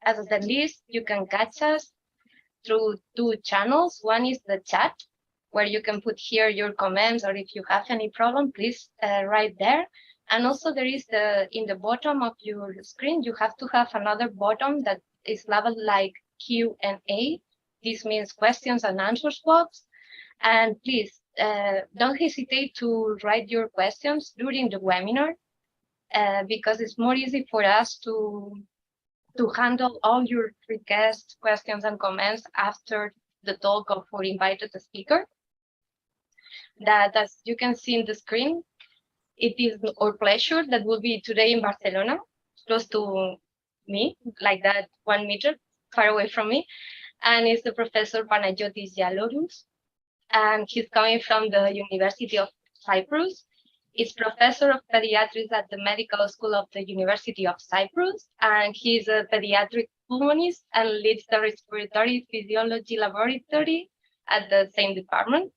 As the least, you can catch us through 2 channels. One is the chat, where you can put here your comments, or if you have any problem, please write there. And also there is in the bottom of your screen, you have to have another button that is labeled like Q&A. This means questions and answers box. And please don't hesitate to write your questions during the webinar, because it's more easy for us to handle all your requests, questions, and comments after the talk of our invited speaker. That, as you can see in the screen, it is our pleasure that will be today in Barcelona, close to me, like that 1 meter far away from me. And it's the Professor Yiallouros, and he's coming from the University of Cyprus. He's Professor of Pediatrics at the Medical School of the University of Cyprus, and he's a pediatric pulmonist and leads the respiratory physiology laboratory at the same department.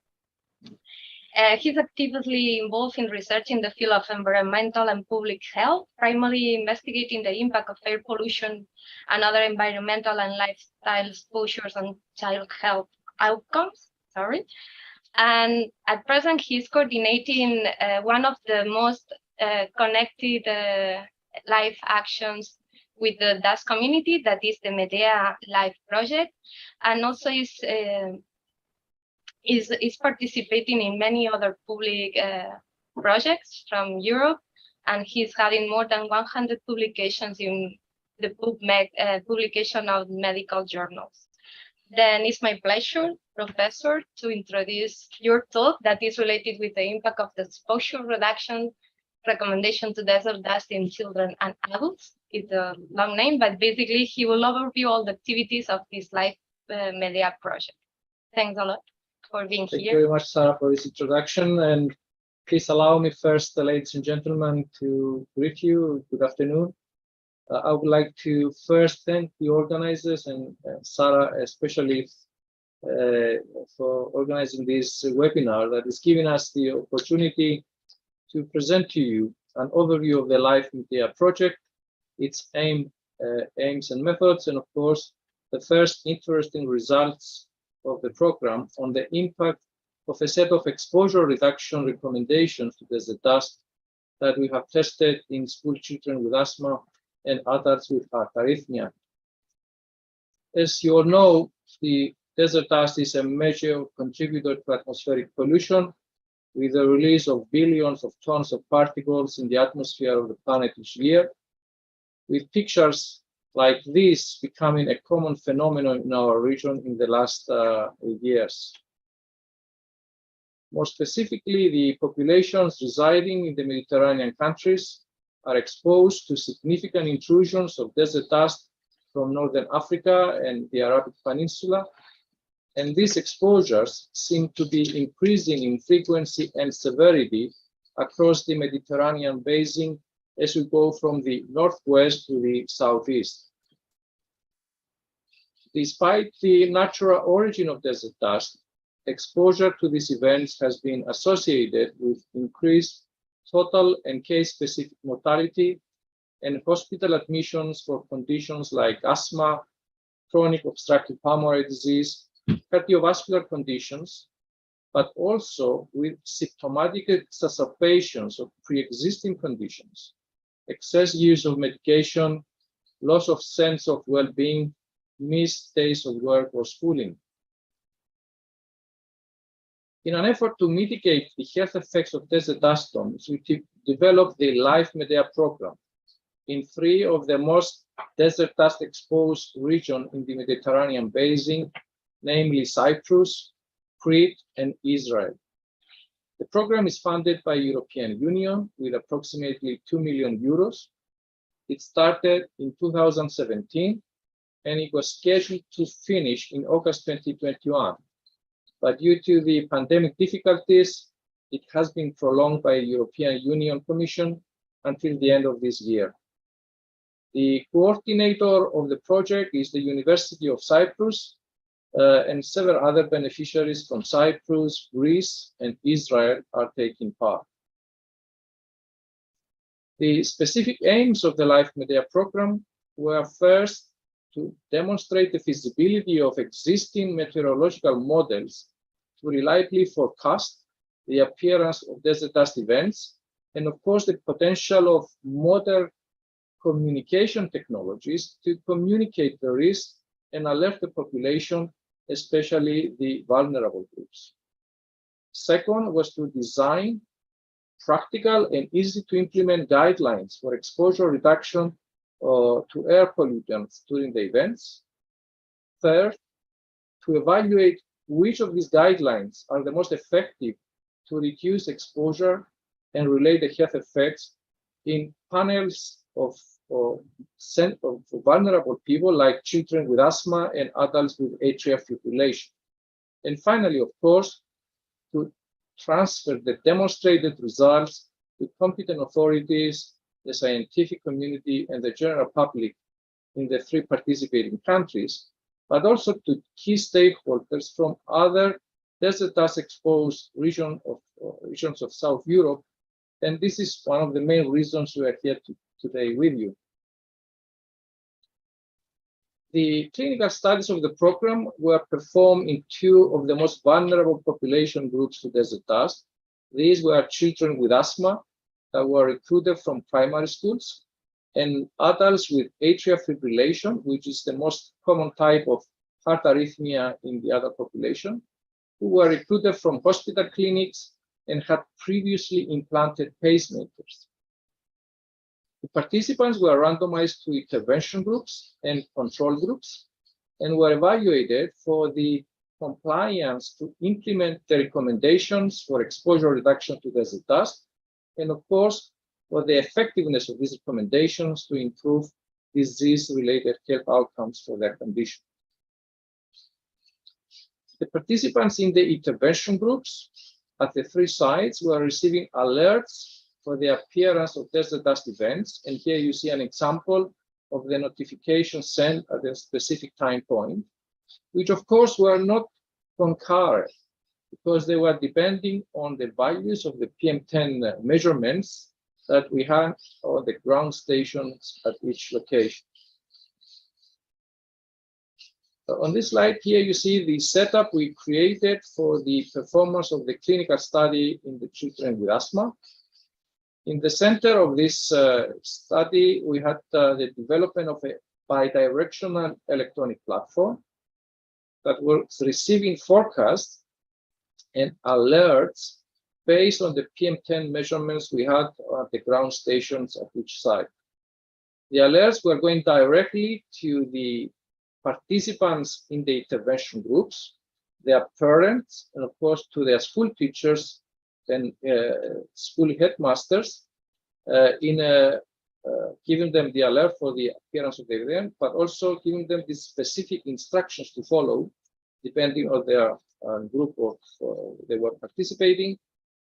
He's actively involved in research in the field of environmental and public health, primarily investigating the impact of air pollution and other environmental and lifestyle exposures on child health outcomes. And at present, he's coordinating one of the most connected life actions with the Dutch community, that is the Medea Life project, and also is participating in many other public projects from Europe, and he's having more than 100 publications in the publication of medical journals. Then it's my pleasure, Professor, to introduce your talk that is related with the impact of the exposure reduction recommendation to desert dust in children and adults. It's a long name, but basically he will overview all the activities of this Life Media project. Thanks a lot for being here. Thank you very much, Sarah, for this introduction. And please allow me first, ladies and gentlemen, to greet you. Good afternoon. I would like to first thank the organizers and Sarah especially for organizing this webinar that is giving us the opportunity to present to you an overview of the Life Media project, its aims and methods, and of course, the first interesting results of the program on the impact of a set of exposure reduction recommendations to desert dust that we have tested in school children with asthma and adults with heart arrhythmia. As you all know, the desert dust is a major contributor to atmospheric pollution, with the release of billions of tons of particles in the atmosphere of the planet each year, with pictures like this becoming a common phenomenon in our region in the last years. More specifically, the populations residing in the Mediterranean countries are exposed to significant intrusions of desert dust from Northern Africa and the Arabic Peninsula, and these exposures seem to be increasing in frequency and severity across the Mediterranean basin as we go from the northwest to the southeast. Despite the natural origin of desert dust, exposure to these events has been associated with increased total and case-specific mortality and hospital admissions for conditions like asthma, chronic obstructive pulmonary disease, cardiovascular conditions, but also with symptomatic exacerbations of pre-existing conditions, excess use of medication, loss of sense of well-being, missed days of work or schooling. In an effort to mitigate the health effects of desert dust storms, we developed the Life Media program in 3 of the most desert dust exposed regions in the Mediterranean basin, namely Cyprus, Crete, and Israel. The program is funded by the European Union with approximately 2 million euros. It started in 2017, and it was scheduled to finish in August 2021. But due to the pandemic difficulties, it has been prolonged by the European Union Commission until the end of this year. The coordinator of the project is the University of Cyprus, and several other beneficiaries from Cyprus, Greece, and Israel are taking part. The specific aims of the Life Media program were first to demonstrate the feasibility of existing meteorological models to reliably forecast the appearance of desert dust events, and of course the potential of modern communication technologies to communicate the risk and alert the population, especially the vulnerable groups. Second was to design practical and easy to implement guidelines for exposure reduction to air pollutants during the events. Third, to evaluate which of these guidelines are the most effective to reduce exposure and relate the health effects in panels of vulnerable people like children with asthma and adults with atrial fibrillation. And finally, of course, to transfer the demonstrated results to competent authorities, the scientific community, and the general public in the 3 participating countries, but also to key stakeholders from other desert dust exposed regions of South Europe. And this is one of the main reasons we are here today with you. The clinical studies of the program were performed in 2 of the most vulnerable population groups to desert dust. These were children with asthma that were recruited from primary schools, and adults with atrial fibrillation, which is the most common type of heart arrhythmia in the adult population, who were recruited from hospital clinics and had previously implanted pacemakers. The participants were randomized to intervention groups and control groups and were evaluated for the compliance to implement the recommendations for exposure reduction to desert dust, and of course, for the effectiveness of these recommendations to improve disease-related health outcomes for their condition. The participants in the intervention groups at the 3 sites were receiving alerts for the appearance of desert dust events. And here you see an example of the notification sent at a specific time point, which of course were not concurrent because they were depending on the values of the PM10 measurements that we had on the ground stations at each location. On this slide here, you see the setup we created for the performance of the clinical study in the children with asthma. In the center of this study, we had the development of a bidirectional electronic platform that was receiving forecasts and alerts based on the PM10 measurements we had at the ground stations at each site. The alerts were going directly to the participants in the intervention groups, their parents, and of course to their school teachers and school headmasters giving them the alert for the appearance of the event, but also giving them the specific instructions to follow depending on their group of they were participating.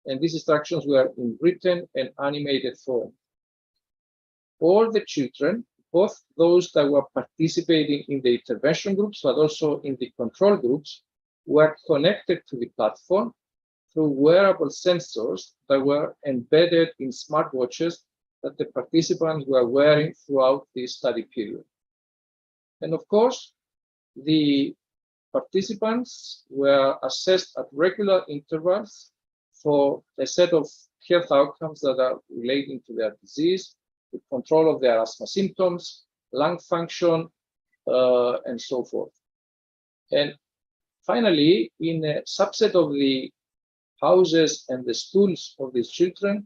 And these instructions were in written and animated form. All the children, both those that were participating in the intervention groups, but also in the control groups, were connected to the platform through wearable sensors that were embedded in smartwatches that the participants were wearing throughout the study period. And of course, the participants were assessed at regular intervals for a set of health outcomes that are relating to their disease, the control of their asthma symptoms, lung function, and so forth. And finally, in a subset of the houses and the schools of these children,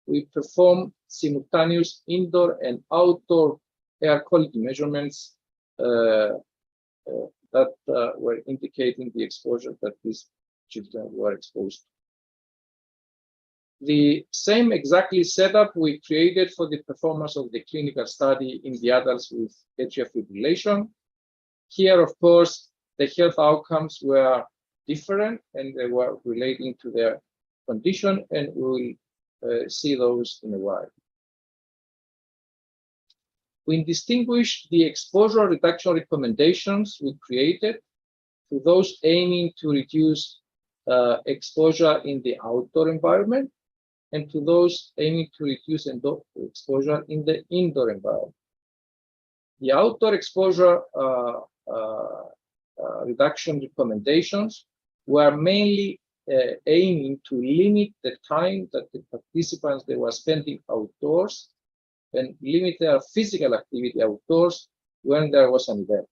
we perform simultaneous indoor and outdoor air quality measurements that were indicating the exposure that these children were exposed to. The same exactly setup we created for the performance of the clinical study in the adults with atrial fibrillation. Here, of course, the health outcomes were different and they were relating to their condition, and we will see those in a while. We distinguished the exposure reduction recommendations we created to those aiming to reduce exposure in the outdoor environment and to those aiming to reduce exposure in the indoor environment. The outdoor exposure reduction recommendations were mainly aiming to limit the time that the participants they were spending outdoors and limit their physical activity outdoors when there was an event.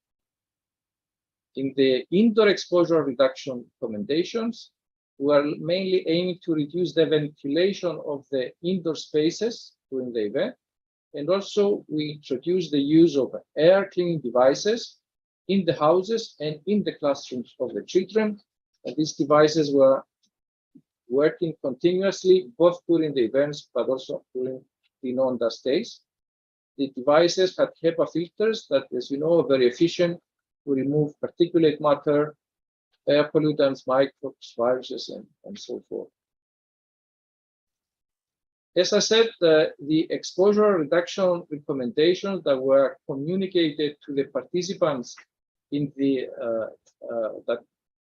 In the indoor exposure reduction recommendations, we are mainly aiming to reduce the ventilation of the indoor spaces during the event. And also we introduce the use of air cleaning devices in the houses and in the classrooms of the children. And these devices were working continuously, both during the events, but also during the non-dust days. The devices had HEPA filters that, as you know, are very efficient to remove particulate matter, air pollutants, microbes, viruses, and so forth. As I said, the exposure reduction recommendations that were communicated to the participants in the that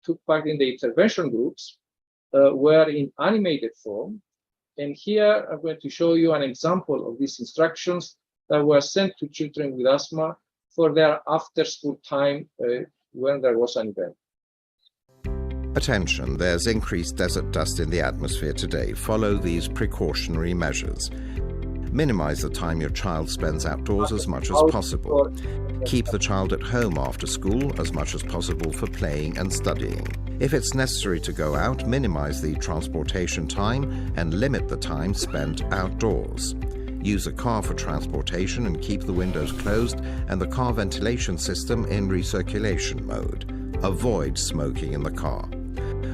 took part in the intervention groups were in animated form. And here I'm going to show you an example of these instructions that were sent to children with asthma for their after-school time when there was an event. Attention, there's increased desert dust in the atmosphere today. Follow these precautionary measures. Minimize the time your child spends outdoors as much as possible. Keep the child at home after school as much as possible for playing and studying. If it's necessary to go out, minimize the transportation time and limit the time spent outdoors. Use a car for transportation and keep the windows closed and the car ventilation system in recirculation mode. Avoid smoking in the car.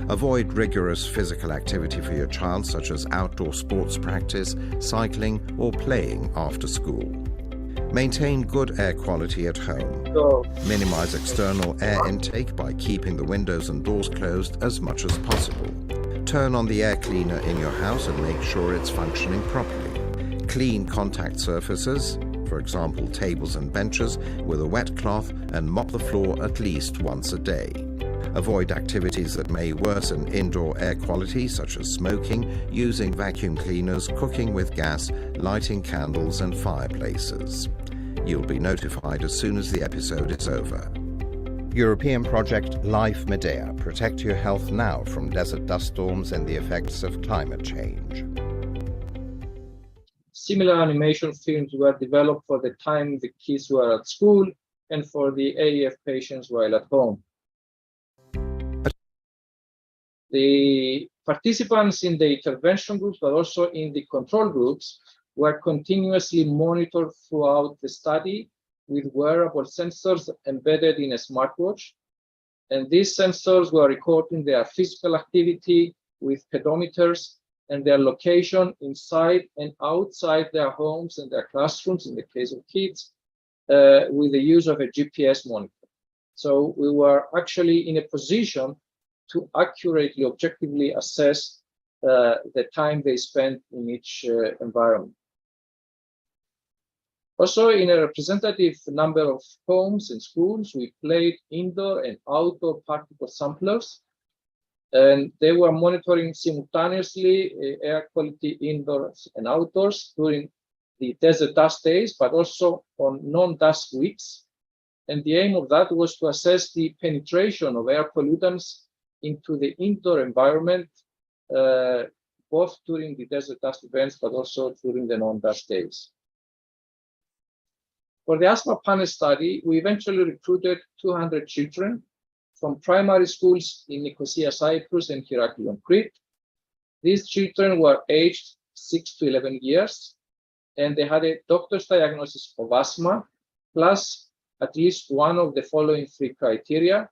Avoid rigorous physical activity for your child, such as outdoor sports practice, cycling, or playing after school. Maintain good air quality at home. Minimize external air intake by keeping the windows and doors closed as much as possible. Turn on the air cleaner in your house and make sure it's functioning properly. Clean contact surfaces, for example tables and benches, with a wet cloth and mop the floor at least once a day. Avoid activities that may worsen indoor air quality, such as smoking, using vacuum cleaners, cooking with gas, lighting candles and fireplaces. You'll be notified as soon as the episode is over. European project LIFE MEDEA. Protect your health now from desert dust storms and the effects of climate change. Similar animation films were developed for the time the kids were at school and for the AEF patients while at home. The participants in the intervention groups, but also in the control groups, were continuously monitored throughout the study with wearable sensors embedded in a smartwatch. And these sensors were recording their physical activity with pedometers and their location inside and outside their homes and their classrooms, in the case of kids, with the use of a GPS monitor. So we were actually in a position to accurately, objectively assess the time they spent in each environment. Also, in a representative number of homes and schools, we played indoor and outdoor particle samplers, and they were monitoring simultaneously air quality indoors and outdoors during the desert dust days, but also on non-dust weeks. And the aim of that was to assess the penetration of air pollutants into the indoor environment, both during the desert dust events, but also during the non-dust days. For the asthma panel study, we eventually recruited 200 children from primary schools in Nicosia, Cyprus, and Heraklion, Crete. These children were aged 6 to 11 years, and they had a doctor's diagnosis of asthma, plus at least one of the following 3 criteria: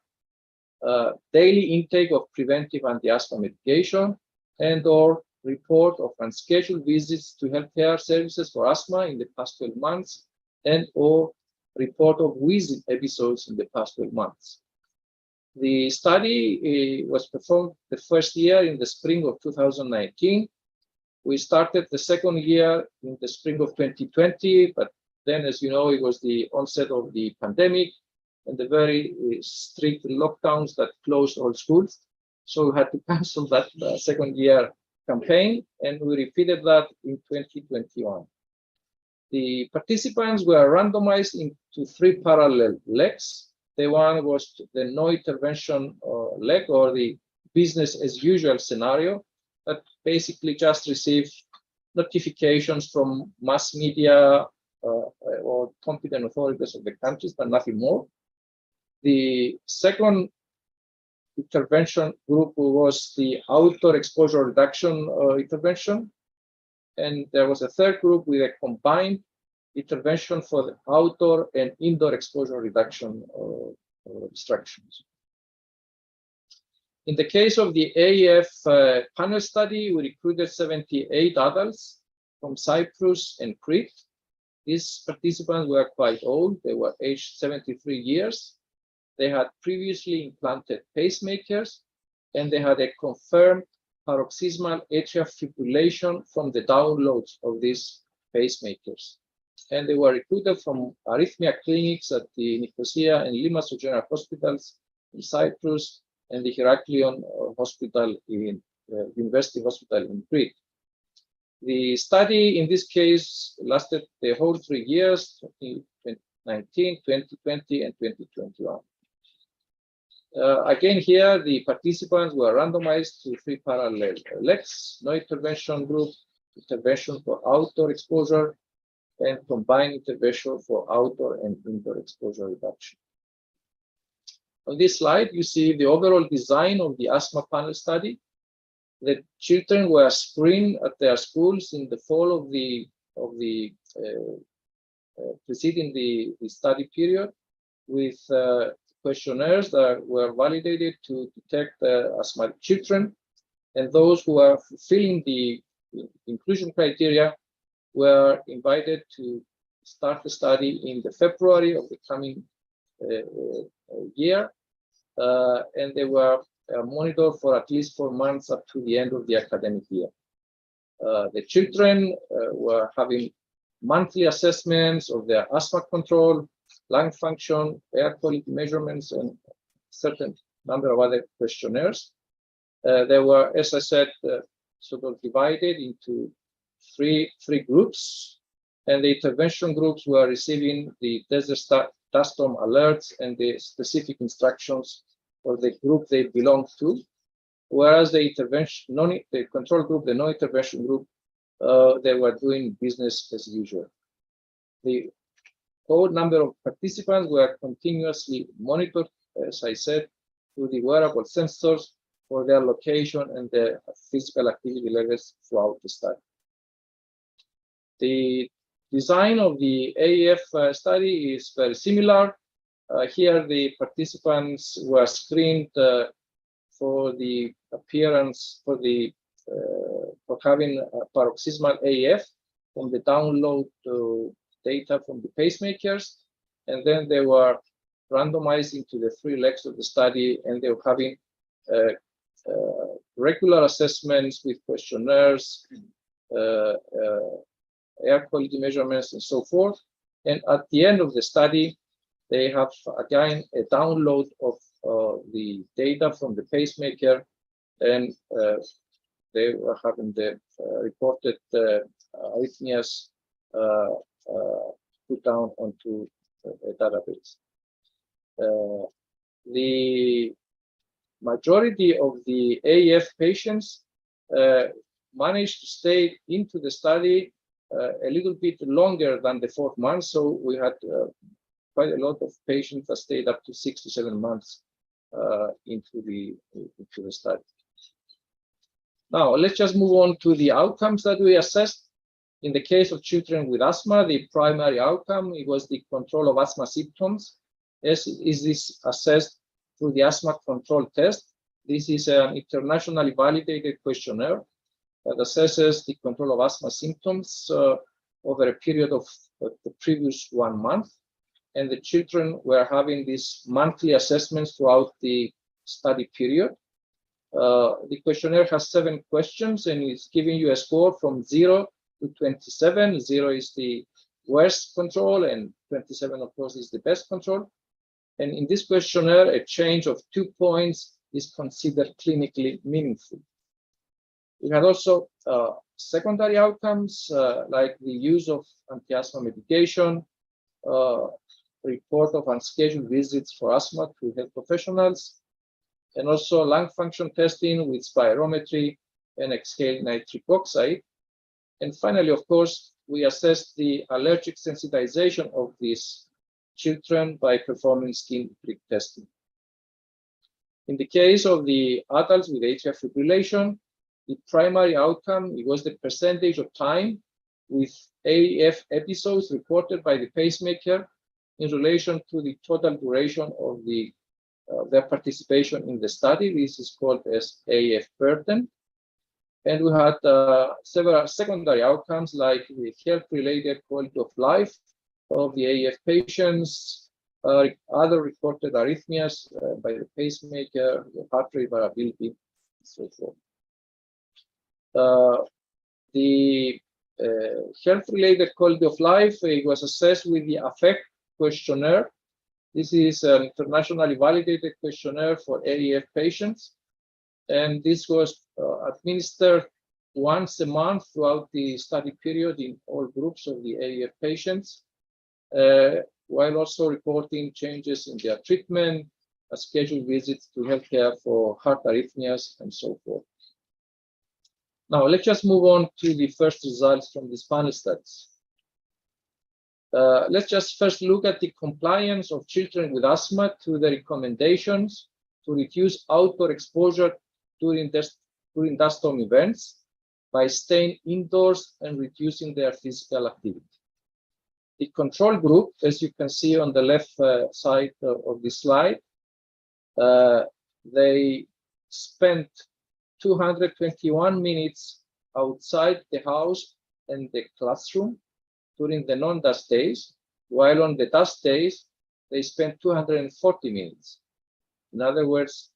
daily intake of preventive anti-asthma medication, and/or report of unscheduled visits to healthcare services for asthma in the past 12 months, and/or report of wheezing episodes in the past 12 months. The study was performed the first year in the spring of 2019. We started the second year in the spring of 2020, but then, as you know, it was the onset of the pandemic and the very strict lockdowns that closed all schools. So we had to cancel that second year campaign, and we repeated that in 2021. The participants were randomized into 3 parallel legs. The one was the no intervention leg, or the business as usual scenario, that basically just received notifications from mass media or competent authorities of the countries, but nothing more. The second intervention group was the outdoor exposure reduction intervention. And there was a third group with a combined intervention for the outdoor and indoor exposure reduction restrictions. In the case of the Aef panel study, we recruited 78 adults from Cyprus and Crete. These participants were quite old. They were aged 73 years. They had previously implanted pacemakers, and they had a confirmed paroxysmal atrial fibrillation from the downloads of these pacemakers. And they were recruited from arrhythmia clinics at the Nicosia and Limassol General Hospitals in Cyprus and the Heraklion Hospital in University Hospital in Crete. The study in this case lasted the whole 3 years, 2019, 2020, and 2021. Again, here the participants were randomized to 3 parallel legs: no intervention group, intervention for outdoor exposure, and combined intervention for outdoor and indoor exposure reduction. On this slide, you see the overall design of the asthma panel study. The children were screened at their schools in the fall of the preceding the study period with questionnaires that were validated to detect asthmatic children, and those who are fulfilling the inclusion criteria were invited to start the study in the February of the coming year, and they were monitored for at least 4 months up to the end of the academic year. The children were having monthly assessments of their asthma control, lung function, air quality measurements, and certain number of other questionnaires. They were, as I said, sort of divided into three groups, and the intervention groups were receiving the desert dust storm alerts and the specific instructions for the group they belonged to, whereas the control group, the no intervention group, they were doing business as usual. The whole number of participants were continuously monitored, as I said, through the wearable sensors for their location and their physical activity levels throughout the study. The design of the Aef study is very similar. Here, the participants were screened for the appearance, for having paroxysmal AF from the download data from the pacemakers, and then they were randomized into the 3 legs of the study, and they were having regular assessments with questionnaires, air quality measurements, and so forth. And at the end of the study, they have again a download of the data from the pacemaker, and they were having the reported arrhythmias put down onto a database. The majority of the AF patients managed to stay into the study a little bit longer than the 4th month, so we had quite a lot of patients that stayed up to 6 to 7 months into the study. Now, let's just move on to the outcomes that we assessed. In the case of children with asthma, the primary outcome, it was the control of asthma symptoms. As is this assessed through the asthma control test. This is an internationally validated questionnaire that assesses the control of asthma symptoms over a period of the previous 1 month. And the children were having these monthly assessments throughout the study period. The questionnaire has 7 questions, and it's giving you a score from 0 to 27. 0 is the worst control, and 27, of course, is the best control. And in this questionnaire, a change of 2 points is considered clinically meaningful. We had also secondary outcomes like the use of anti-asthma medication, report of unscheduled visits for asthma to health professionals, and also lung function testing with spirometry and exhaled nitric oxide. And finally, of course, we assessed the allergic sensitization of these children by performing skin prick testing. In the case of the adults with atrial fibrillation, the primary outcome, it was the percentage of time with AF episodes reported by the pacemaker in relation to the total duration of their participation in the study. This is called as AF burden. And we had several secondary outcomes like the health-related quality of life of the AF patients, other reported arrhythmias by the pacemaker, the heart rate variability, and so forth. The health-related quality of life was assessed with the AFEC questionnaire. This is an internationally validated questionnaire for AF patients. And this was administered once a month throughout the study period in all groups of the AF patients, while also reporting changes in their treatment, scheduled visits to healthcare for heart arrhythmias, and so forth. Now, let's just move on to the first results from these panel studies. Let's just first look at the compliance of children with asthma to the recommendations to reduce outdoor exposure during dust storm events by staying indoors and reducing their physical activity. The control group, as you can see on the left side of the slide, they spent 221 minutes outside the house and the classroom during the non-dust days, while on the dust days, they spent 240 minutes. In other words,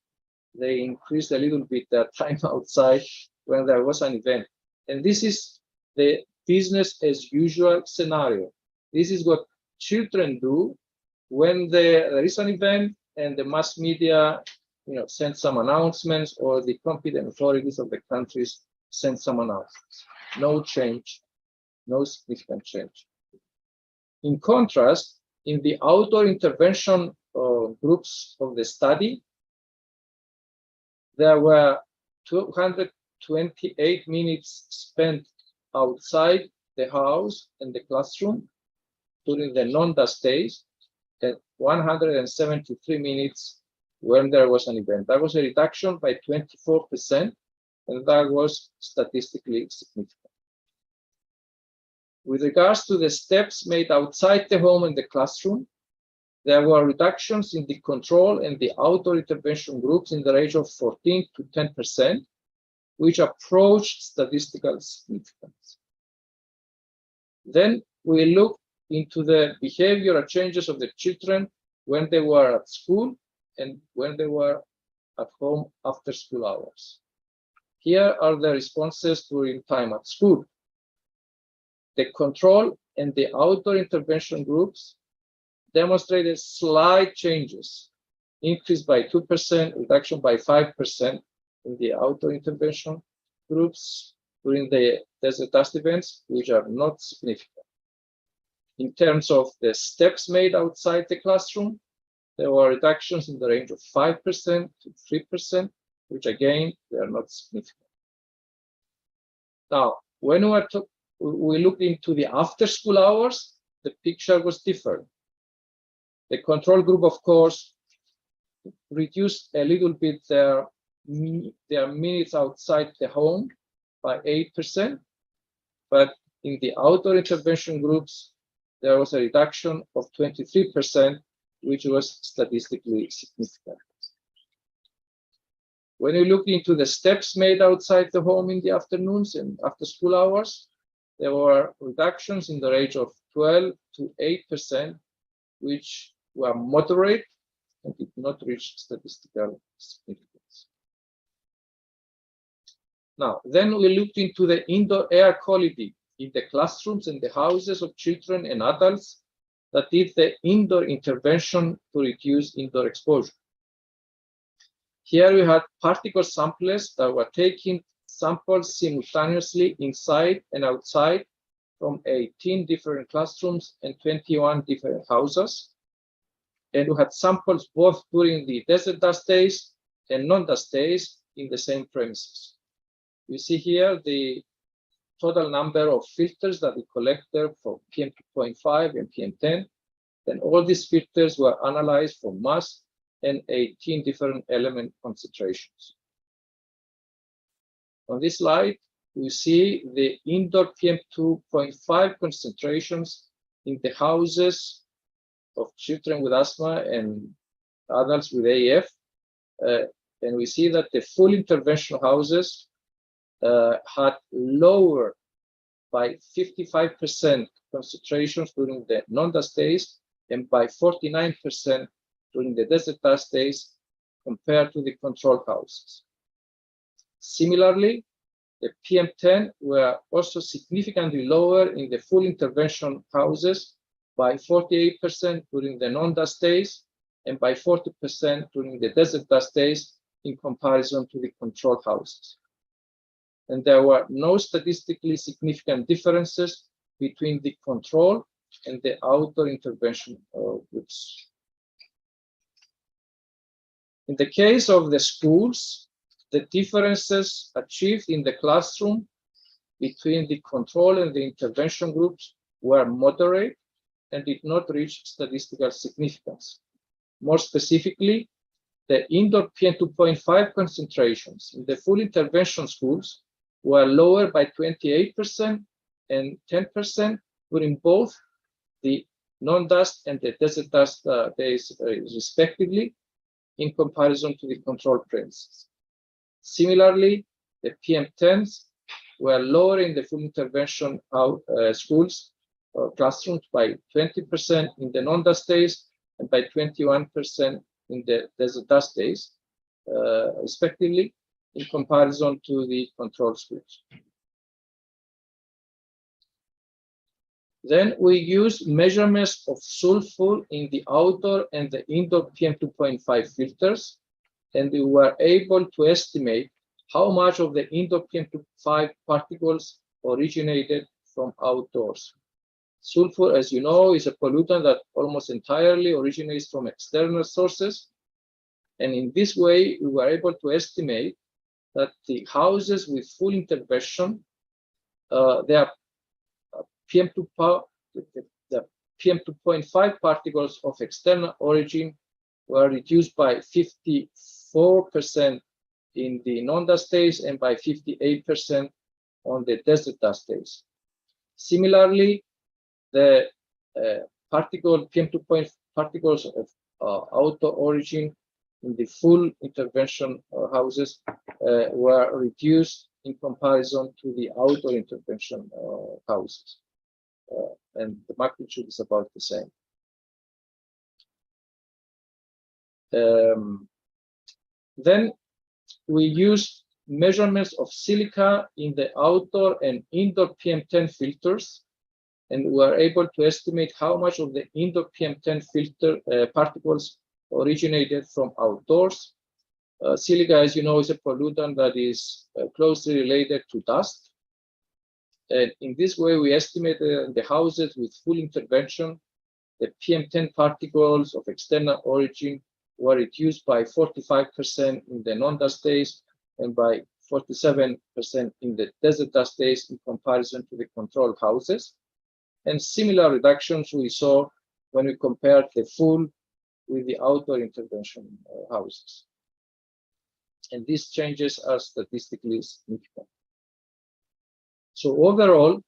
they increased a little bit their time outside when there was an event. And this is the business as usual scenario. This is what children do when there is an event and the mass media send some announcements, or the competent authorities of the countries send some announcements. No change, no significant change. In contrast, in the outdoor intervention groups of the study, there were 228 minutes spent outside the house and the classroom during the non-dust days, and 173 minutes when there was an event. That was a reduction by 24%, and that was statistically significant. With regards to the steps made outside the home and the classroom, there were reductions in the control and the outdoor intervention groups in the range of 14 to 10%, which approached statistical significance. Then we looked into the behavioral changes of the children when they were at school and when they were at home after school hours. Here are the responses during time at school. The control and the outdoor intervention groups demonstrated slight changes, increase by 2%, reduction by 5% in the outdoor intervention groups during the desert dust events, which are not significant. In terms of the steps made outside the classroom, there were reductions in the range of 5% to 3%, which again, they are not significant. Now, when we looked into the after school hours, the picture was different. The control group, of course, reduced a little bit their minutes outside the home by 8%, but in the outdoor intervention groups, there was a reduction of 23%, which was statistically significant. When you look into the steps made outside the home in the afternoons and after school hours, there were reductions in the range of 12 to 8%, which were moderate and did not reach statistical significance. Now, then we looked into the indoor air quality in the classrooms and the houses of children and adults that did the indoor intervention to reduce indoor exposure. Here we had particle samples that were taken samples simultaneously inside and outside from 18 different classrooms and 21 different houses. And we had samples both during the desert dust days and non-dust days in the same premises. You see here the total number of filters that we collected for PM2.5 and PM10. Then all these filters were analyzed for mass and 18 different element concentrations. On this slide, we see the indoor PM2.5 concentrations in the houses of children with asthma and adults with AF. And we see that the full intervention houses had lower by 55% concentrations during the non-dust days and by 49% during the desert dust days compared to the control houses. Similarly, the PM10 were also significantly lower in the full intervention houses by 48% during the non-dust days and by 40% during the desert dust days in comparison to the control houses. And there were no statistically significant differences between the control and the outdoor intervention groups. In the case of the schools, the differences achieved in the classroom between the control and the intervention groups were moderate and did not reach statistical significance. More specifically, the indoor PM2.5 concentrations in the full intervention schools were lower by 28% and 10% during both the non-dust and the desert dust days respectively in comparison to the control premises. Similarly, the PM10s were lower in the full intervention schools classrooms by 20% in the non-dust days and by 21% in the desert dust days, respectively, in comparison to the control schools. Then we used measurements of sulfur in the outdoor and the indoor PM2.5 filters, and we were able to estimate how much of the indoor PM2.5 particles originated from outdoors. Sulfur, as you know, is a pollutant that almost entirely originates from external sources. And in this way, we were able to estimate that the houses with full intervention, their the PM2.5 particles of external origin were reduced by 54% in the non-dust days and by 58% on the desert dust days. Similarly, the PM2.5 particles of outdoor origin in the full intervention houses were reduced in comparison to the outdoor intervention houses. And the magnitude is about the same. Then we used measurements of silica in the outdoor and indoor PM10 filters, and we were able to estimate how much of the indoor PM10 filter particles originated from outdoors. Silica, as you know, is a pollutant that is closely related to dust. And in this way, we estimated the houses with full intervention, the PM10 particles of external origin were reduced by 45% in the non-dust days and by 47% in the desert dust days in comparison to the control houses. And similar reductions we saw when we compared the full with the outdoor intervention houses. And these changes are statistically significant. So overall,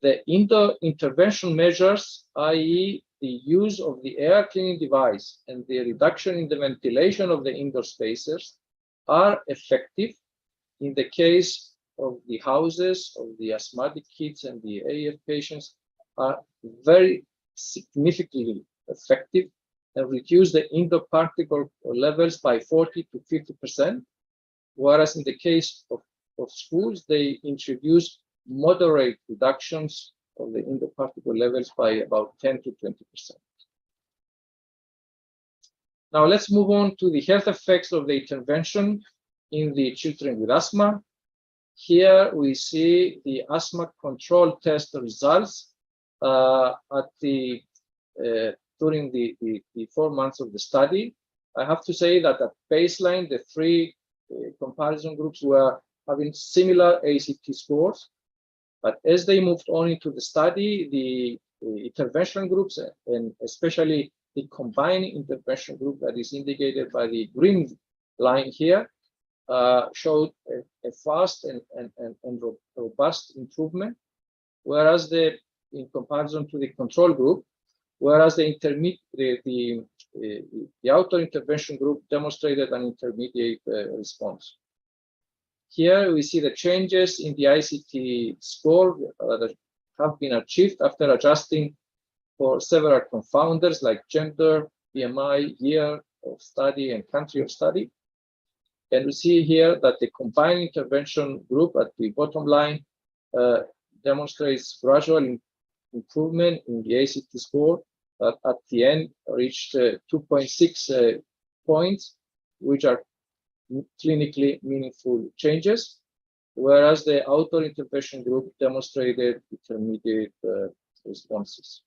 the indoor intervention measures, i.e. the use of the air cleaning device and the reduction in the ventilation of the indoor spaces, are effective in the case of the houses of the asthmatic kids and the AF patients, are very significantly effective and reduce the indoor particle levels by 40 to 50%, whereas in the case of schools, they introduce moderate reductions of the indoor particle levels by about 10 to 20%. Now let's move on to the health effects of the intervention in the children with asthma. Here we see the asthma control test results during the 4 months of the study. I have to say that at baseline, the three comparison groups were having similar ACT scores, but as they moved on into the study, the intervention groups, and especially the combined intervention group that is indicated by the green line here, showed a fast and robust improvement, whereas in comparison to the control group, whereas the outer intervention group demonstrated an intermediate response. Here we see the changes in the ICT score that have been achieved after adjusting for several confounders like gender, BMI, year of study, and country of study. And we see here that the combined intervention group at the bottom line demonstrates gradual improvement in the ACT score that at the end reached 2.6 points, which are clinically meaningful changes, whereas the outer intervention group demonstrated intermediate responses.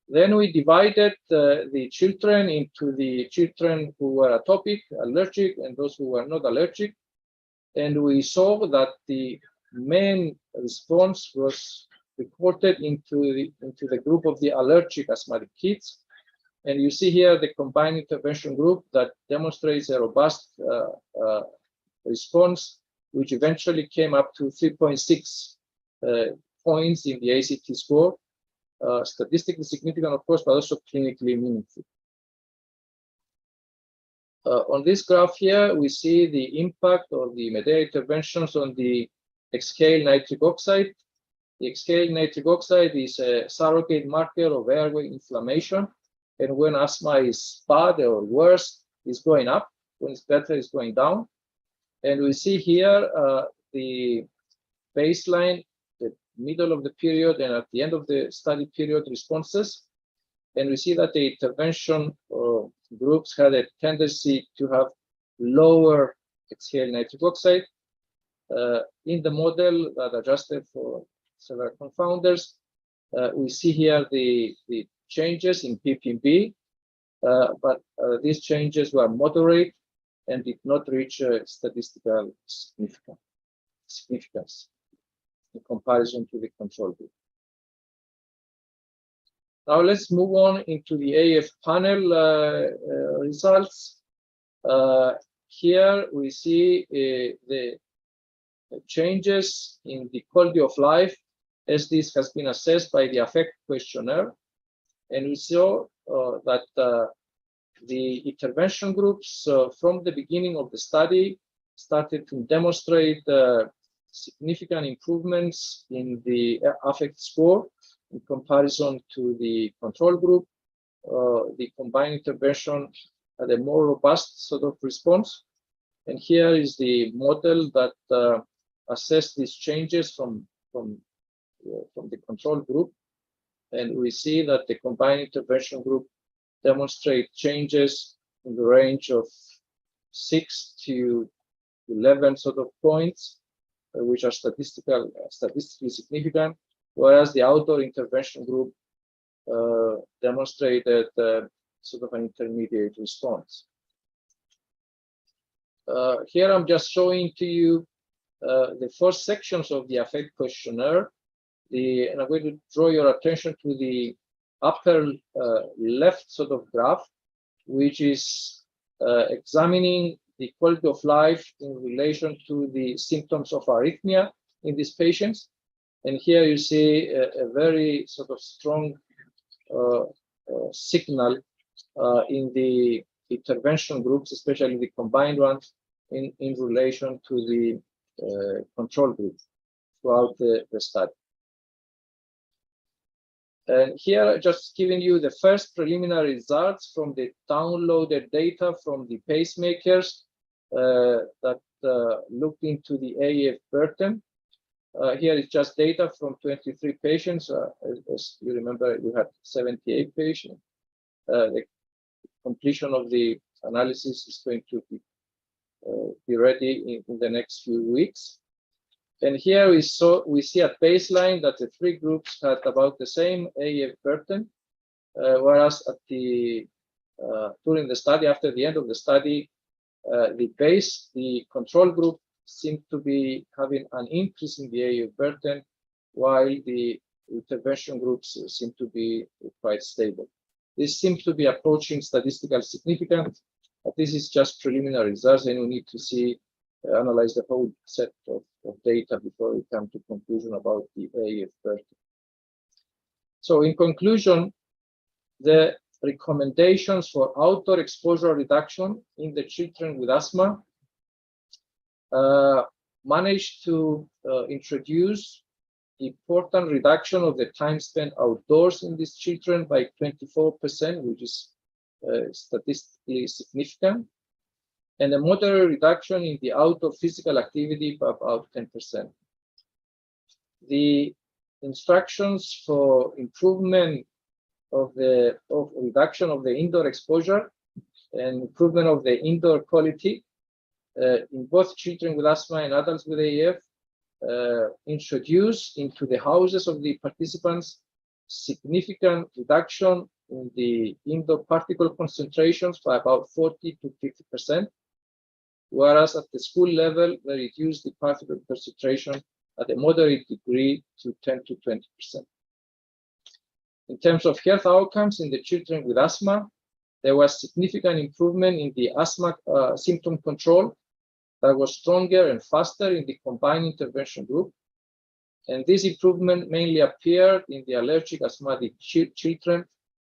Then we divided the children into the children who were atopic, allergic, and those who were not allergic. And we saw that the main response was reported into the group of the allergic asthmatic kids. And you see here the combined intervention group that demonstrates a robust response, which eventually came up to 3.6 points in the ACT score. Statistically significant, of course, but also clinically meaningful. On this graph here, we see the impact of the MEDEA interventions on the exhaled nitric oxide. The exhaled nitric oxide is a surrogate marker of airway inflammation. And when asthma is bad or worse, it's going up. When it's better, it's going down. And we see here the baseline, the middle of the period, and at the end of the study period responses. And we see that the intervention groups had a tendency to have lower exhaled nitric oxide. In the model that adjusted for several confounders, we see here the changes in PPB, but these changes were moderate and did not reach statistical significance in comparison to the control group. Now let's move on into the Aef panel results. Here we see the changes in the quality of life as this has been assessed by the Aef questionnaire. And we saw that the intervention groups from the beginning of the study started to demonstrate significant improvements in the affect score in comparison to the control group. The combined intervention had a more robust sort of response. And here is the model that assessed these changes from the control group. And we see that the combined intervention group demonstrate changes in the range of 6 to 11 sort of points, which are statistically significant, whereas the outer intervention group demonstrated sort of an intermediate response. Here I'm just showing to you the first sections of the Aef questionnaire. And I'm going to draw your attention to the upper left sort of graph, which is examining the quality of life in relation to the symptoms of arrhythmia in these patients. And here you see a very sort of strong signal in the intervention groups, especially the combined ones, in relation to the control group throughout the study. And here, just giving you the first preliminary results from the downloaded data from the pacemakers that looked into the AEF burden. Here is just data from 23 patients. As you remember, we had 78 patients. The completion of the analysis is going to be ready in the next few weeks. And here we see at baseline that the three groups had about the same AF burden, whereas at during the study, after the end of the study, the control group seemed to be having an increase in the AF burden, while the intervention groups seem to be quite stable. This seems to be approaching statistical significance, but this is just preliminary results, and we need to analyze the whole set of data before we come to conclusion about the AF burden. So in conclusion, the recommendations for outdoor exposure reduction in the children with asthma managed to introduce important reduction of the time spent outdoors in these children by 24%, which is statistically significant, and a moderate reduction in the outdoor physical activity by about 10%. The instructions for improvement of reduction of the indoor exposure and improvement of the indoor quality in both children with asthma and adults with AF introduce into the houses of the participants significant reduction in the indoor particle concentrations by about 40 to 50%, whereas at the school level, they reduce the particle concentration at a moderate degree to 10 to 20%. In terms of health outcomes in the children with asthma, there was significant improvement in the asthma symptom control that was stronger and faster in the combined intervention group. And this improvement mainly appeared in the allergic asthmatic children,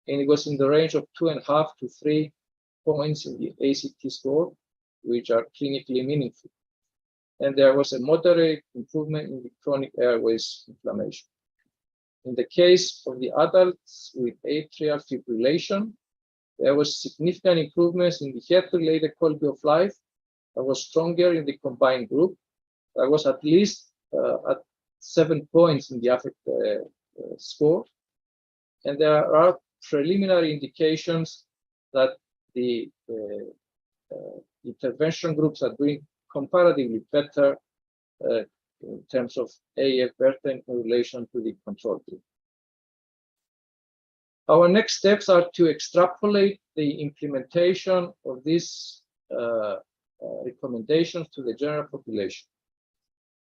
and it was in the range of 2.5 to 3 points in the ACT score, which are clinically meaningful. And there was a moderate improvement in the chronic airways inflammation. In the case of the adults with atrial fibrillation, there was significant improvements in the health-related quality of life that was stronger in the combined group. That was at least at 7 points in the affect score. And there are preliminary indications that the intervention groups are doing comparatively better in terms of AF burden in relation to the control group. Our next steps are to extrapolate the implementation of these recommendations to the general population.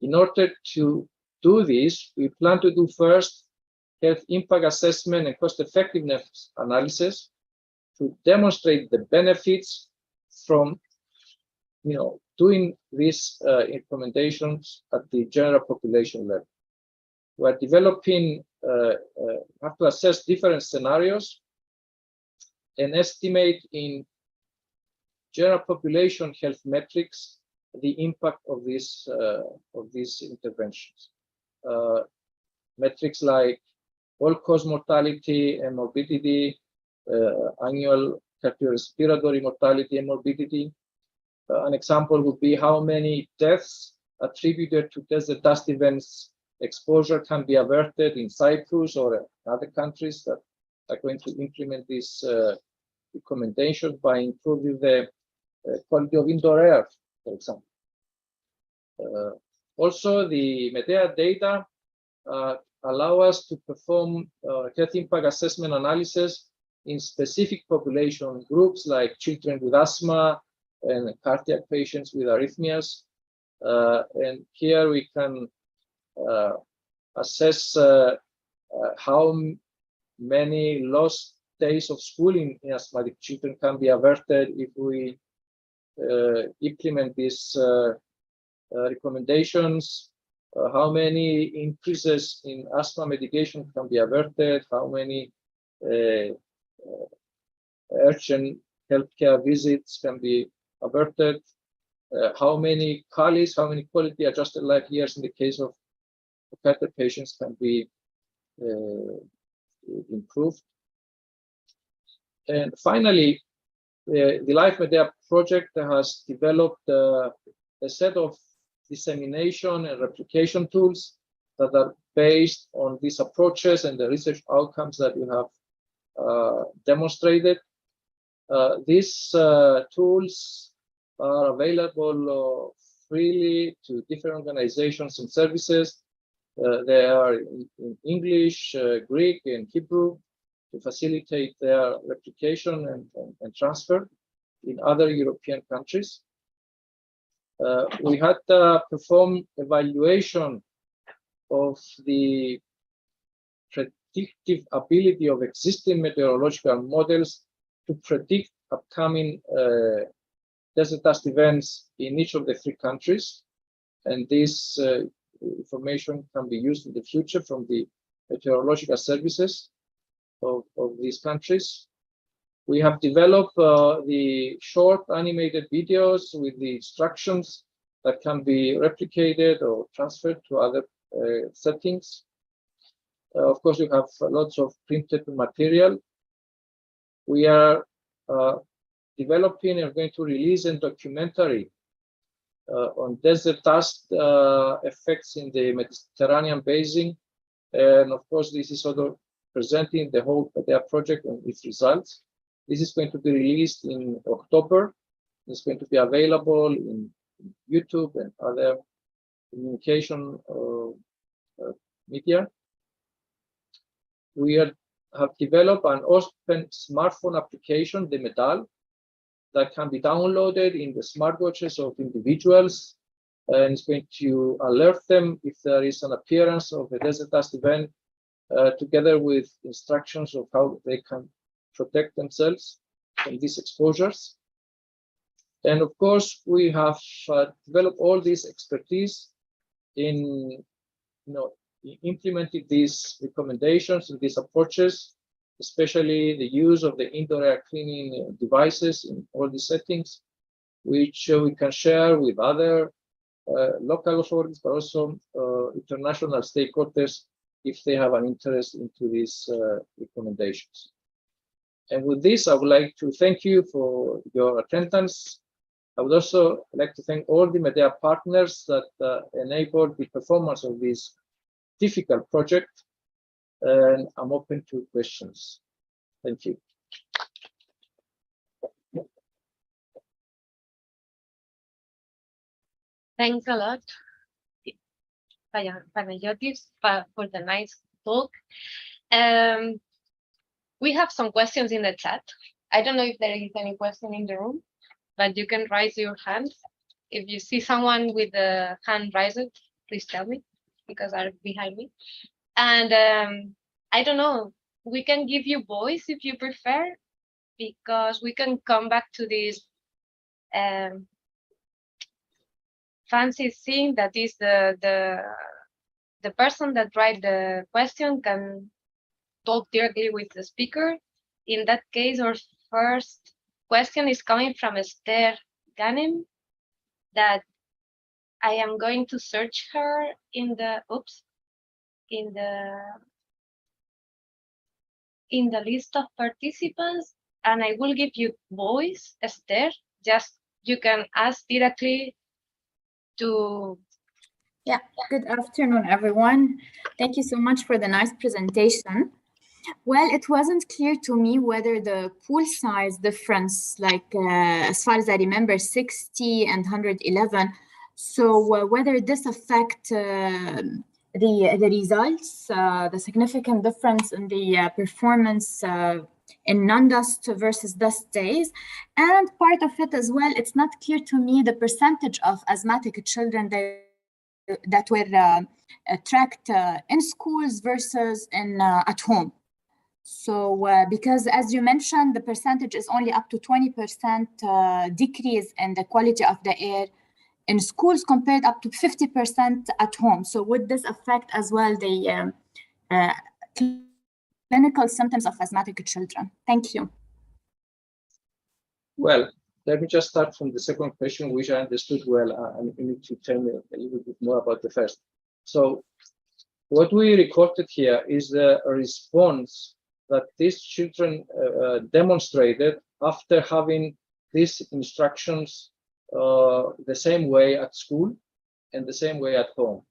In order to do this, we plan to do first health impact assessment and cost effectiveness analysis to demonstrate the benefits from doing these recommendations at the general population level. We're developing, have to assess different scenarios and estimate in general population health metrics the impact of these interventions. Metrics like all-cause mortality and morbidity, annual cardiorespiratory mortality and morbidity. An example would be how many deaths attributed to desert dust events exposure can be averted in Cyprus or other countries that are going to implement these recommendations by improving the quality of indoor air, for example. Also, the MEDEA data allow us to perform health impact assessment analysis in specific population groups like children with asthma and cardiac patients with arrhythmias. And here we can assess how many lost days of schooling in asthmatic children can be averted if we implement these recommendations, how many increases in asthma medication can be averted, how many urgent healthcare visits can be averted, how many QALYs, how many quality adjusted life years in the case of cancer patients can be improved. And finally, the LIFE MEDEA project has developed a set of dissemination and replication tools that are based on these approaches and the research outcomes that we have demonstrated. These tools are available freely to different organizations and services. They are in English, Greek, and Hebrew to facilitate their replication and transfer in other European countries. We had performed evaluation of the predictive ability of existing meteorological models to predict upcoming desert dust events in each of the 3 countries. And this information can be used in the future from the meteorological services of these countries. We have developed the short animated videos with the instructions that can be replicated or transferred to other settings. Of course, we have lots of printed material. We are developing and going to release a documentary on desert dust effects in the Mediterranean basin. And of course, this is sort of presenting the whole MEDEA project and its results. This is going to be released in October. It's going to be available in YouTube and other communication media. We have developed an open smartphone application, the Medal, that can be downloaded in the smartwatches of individuals, and it's going to alert them if there is an appearance of a desert dust event, together with instructions of how they can protect themselves from these exposures. And of course, we have developed all this expertise in implementing these recommendations and these approaches, especially the use of the indoor air cleaning devices in all these settings, which we can share with other local authorities, but also international stakeholders if they have an interest into these recommendations. And with this, I would like to thank you for your attendance. I would also like to thank all the MEDEA partners that enabled the performance of this difficult project, and I'm open to questions. Thank you. Thanks a lot, Panagiotis, for the nice talk. We have some questions in the chat. I don't know if there is any question in the room, but you can raise your hand. If you see someone with the hand raised, please tell me, because they're behind me. And I don't know, we can give you voice if you prefer, because we can come back to this fancy thing that is the person that write the question can talk directly with the speaker. In that case, our first question is coming from Esther Ganem, that I am going to search her in the list of participants, and I will give you voice, Esther. Just you can ask directly to. Yeah, good afternoon, everyone. Thank you so much for the nice presentation. Well, it wasn't clear to me whether the pool size difference, like as far as I remember, 60 and 111. So whether this affect the results, the significant difference in the performance in non-dust versus dust days, and part of it as well, it's not clear to me the percentage of asthmatic children that were tracked in schools versus at home. So because as you mentioned, the percentage is only up to 20% decrease in the quality of the air in schools compared up to 50% at home. So would this affect as well the clinical symptoms of asthmatic children? Thank you. Well, let me just start from the second question, which I understood well. You need to tell me a little bit more about the first. So what we recorded here is the response that these children demonstrated after having these instructions the same way at school and the same way at home.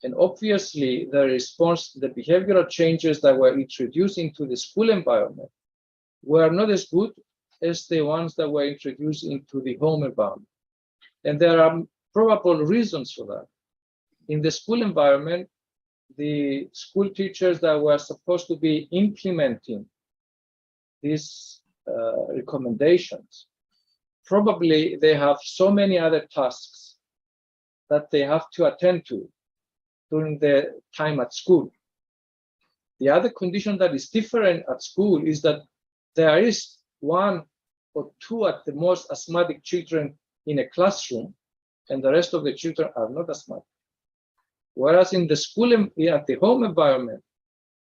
And obviously, the response, the behavioral changes that were introduced into the school environment were not as good as the ones that were introduced into the home environment. And there are probable reasons for that. In the school environment, the school teachers that were supposed to be implementing these recommendations, probably they have so many other tasks that they have to attend to during their time at school. The other condition that is different at school is that there is 1 or 2 at the most asthmatic children in a classroom, and the rest of the children are not asthmatic. Whereas in the school, at the home environment,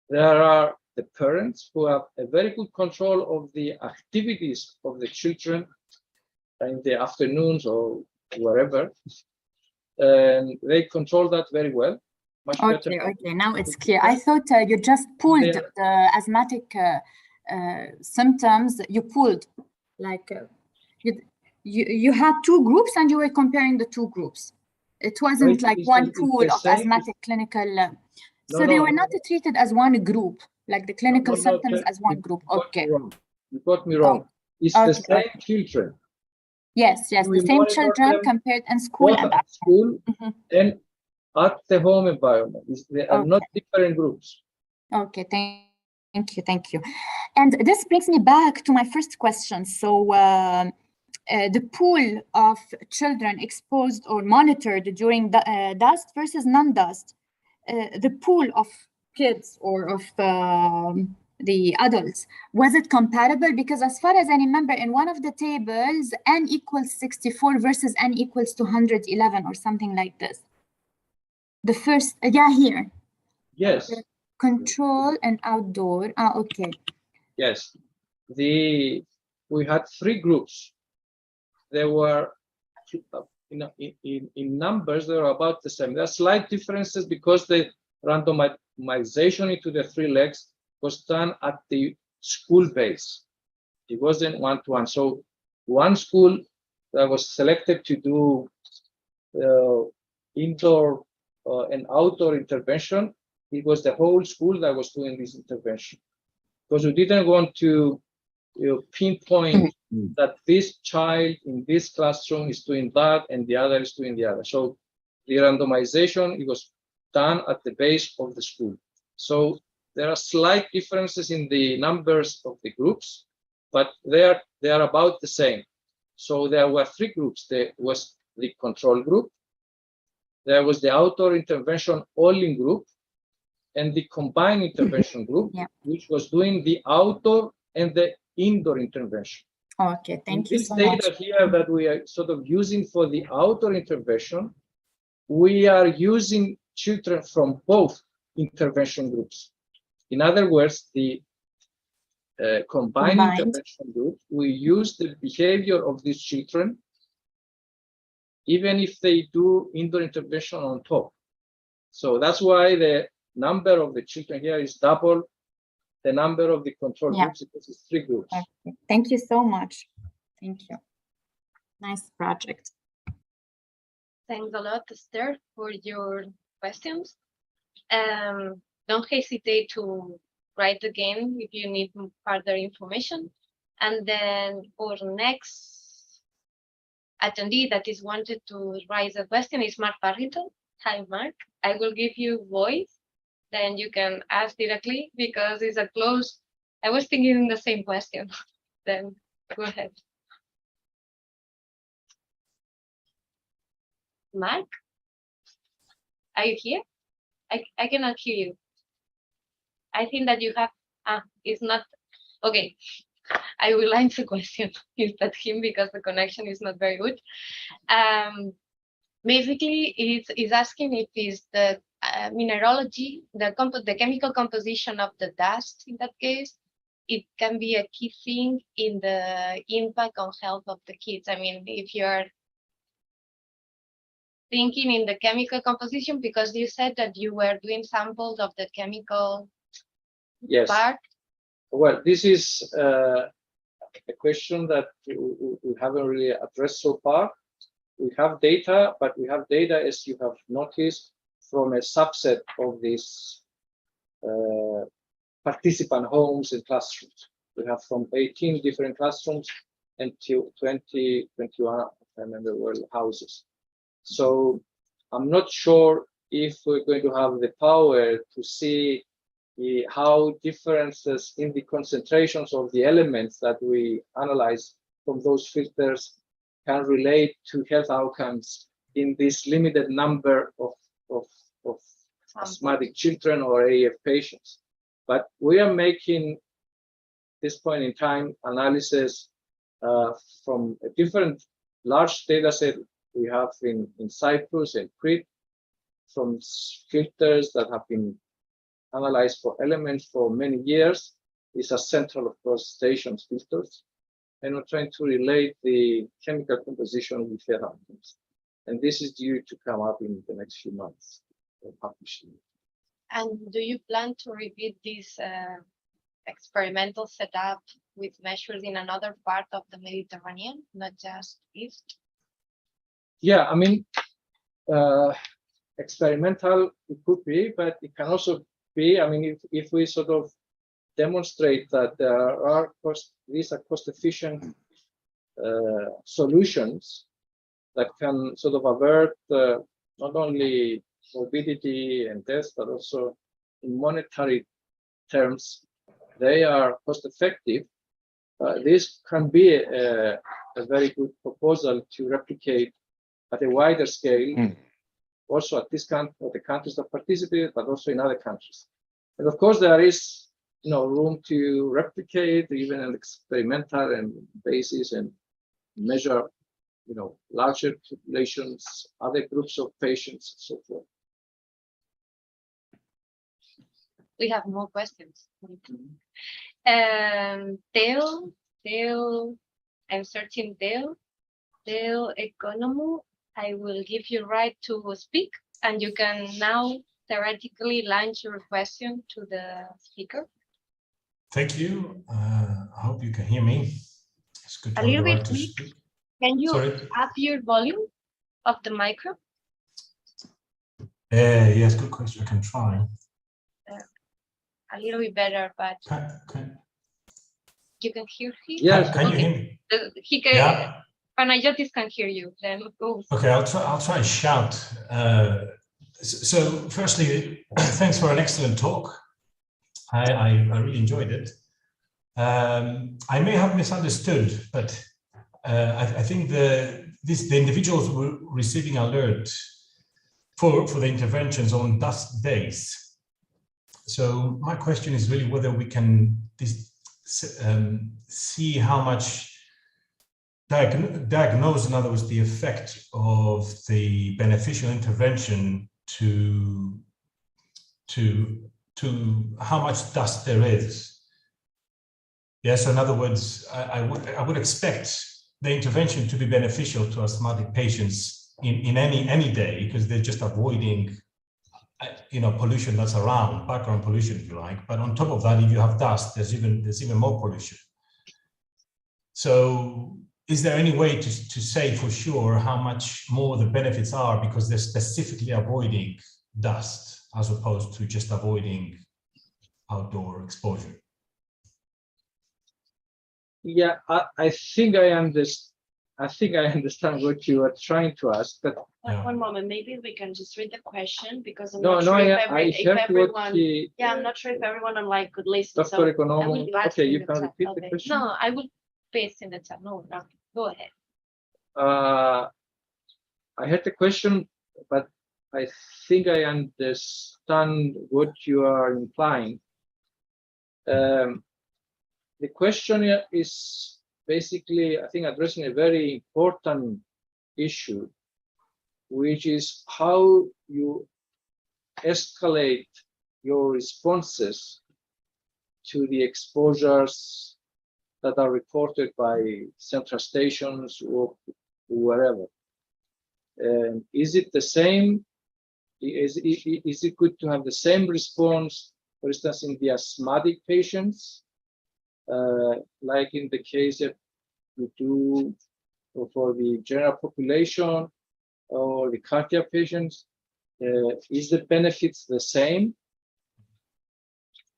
there are the parents who have a very good control of the activities of the children in the afternoons or wherever, and they control that very well. Much better. Okay, now it's clear. I thought you just pulled the asthmatic symptoms. You pulled, like you had 2 groups and you were comparing the 2 groups. It wasn't like one pool of asthmatic clinical. So they were not treated as one group, like the clinical symptoms as one group. Okay. You got me wrong. It's the same children. Yes, the same children compared in school and at school and at the home environment. They are not different groups. Okay, thank you. And this brings me back to my first question. So the pool of children exposed or monitored during the dust versus non-dust, the pool of kids or of the adults, was it compatible? Because as far as I remember, in one of the tables, n equals 64 versus n equals 211 or something like this. The first, here. Yes. Control and outdoor. Okay. Yes. We had 3 groups. There were, in numbers, they were about the same. There are slight differences because the randomization into the 3 legs was done at the school base. It wasn't one-to-one. So one school that was selected to do indoor and outdoor intervention, it was the whole school that was doing this intervention. Because we didn't want to pinpoint that this child in this classroom is doing that and the other is doing the other. So the randomization, it was done at the base of the school. So there are slight differences in the numbers of the groups, but they are about the same. So there were 3 groups. There was the control group, there was the outdoor intervention all-in group, and the combined intervention group, which was doing the outdoor and the indoor intervention. Okay, thank you so much. This data here that we are sort of using for the outdoor intervention, we are using children from both intervention groups. In other words, the combined intervention group, we use the behavior of these children, even if they do indoor intervention on top. So that's why the number of the children here is double the number of the control groups, because it's 3 groups. Okay. Thank you so much. Thank you. Nice project. Thanks a lot, Esther, for your questions. Don't hesitate to write again if you need further information. And then our next attendee that is wanted to raise a question is Mark Barrington. Hi, Mark. I will give you voice, then you can ask directly because it's a close. I was thinking the same question. Then go ahead. Mark, are you here? I cannot hear you. I think that you have, it's not, okay. I will answer the question instead him because the connection is not very good. Basically, it's asking if it's the mineralogy, the chemical composition of the dust in that case, it can be a key thing in the impact on health of the kids. I mean, if you're thinking in the chemical composition, because you said that you were doing samples of the chemical part. Well, this is a question that we haven't really addressed so far. We have data, but we have data, as you have noticed, from a subset of these participant homes and classrooms. We have from 18 different classrooms until 20, 21, I remember, well, houses. So I'm not sure if we're going to have the power to see how differences in the concentrations of the elements that we analyze from those filters can relate to health outcomes in this limited number of asthmatic children or AF patients. But we are making, this point in time, analysis from a different large data set we have in Cyprus and Crete, from filters that have been analyzed for elements for many years. These are central, of course, stations filters. And we're trying to relate the chemical composition with health outcomes. And this is due to come up in the next few months. And do you plan to repeat this experimental setup with measures in another part of the Mediterranean, not just east? Yeah, I mean, experimental it could be, but it can also be, I mean, if we sort of demonstrate that there are these are cost-efficient solutions that can sort of avert not only morbidity and death, but also in monetary terms, they are cost-effective. This can be a very good proposal to replicate at a wider scale, also at this country, or the countries that participate, but also in other countries. And of course, there is room to replicate even an experimental and basis and measure larger populations, other groups of patients, and so forth. We have more questions. Dale, I'm searching Dale Economo. I will give you right to speak, and you can now theoretically launch your question to the speaker. Thank you. I hope you can hear me. It's good to A little have the bit right to weak. speak. Can you Sorry. up your volume of the micro? Yes, good question. I can try. A little bit better, but you can hear him? Yes. Can you hear me? He can. Yeah. Panagiotis can hear you. Then go. Okay, I'll try and shout. So firstly, thanks for an excellent talk. I really enjoyed it. I may have misunderstood, but I think the individuals were receiving alert for the interventions on dust days. So my question is really whether we can see how much diagnose, in other words, the effect of the beneficial intervention to how much dust there is. Yes, in other words, I would expect the intervention to be beneficial to asthmatic patients in any day, because they're just avoiding pollution that's around, background pollution, if you like. But on top of that, if you have dust, there's even more pollution. So is there any way to say for sure how much more the benefits are because they're specifically avoiding dust as opposed to just avoiding outdoor exposure? Yeah, I think I understand what you are trying to ask, but One moment, maybe we can just read the question because I'm no, not sure if heard everyone. what he, I'm not sure if everyone online could listen. Dr. So I Economo, will be asking okay, you the can chat. repeat the Okay. question. No, I will paste in the chat. No, go ahead. I had the question, but I think I understand what you are implying. The question here is basically, I think, addressing a very important issue, which is how you escalate your responses to the exposures that are reported by central stations or wherever. Is it the same? Is it good to have the same response, for instance, in the asthmatic patients, like in the case that we do for the general population or the cardiac patients? Is the benefits the same?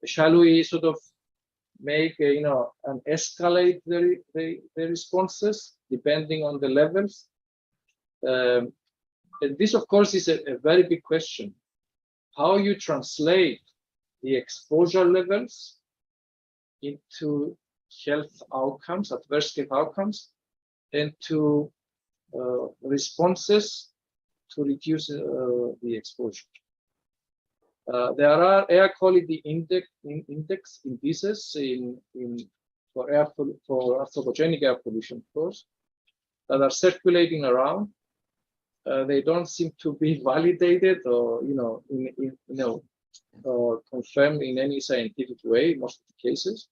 Shall we sort of make and escalate the responses depending on the levels? And this, of course, is a very big question. How you translate the exposure levels into health outcomes, adverse health outcomes, and to responses to reduce the exposure. There are air quality indices for anthropogenic air pollution, of course, that are circulating around. They don't seem to be validated or confirmed in any scientific way. Most of the cases.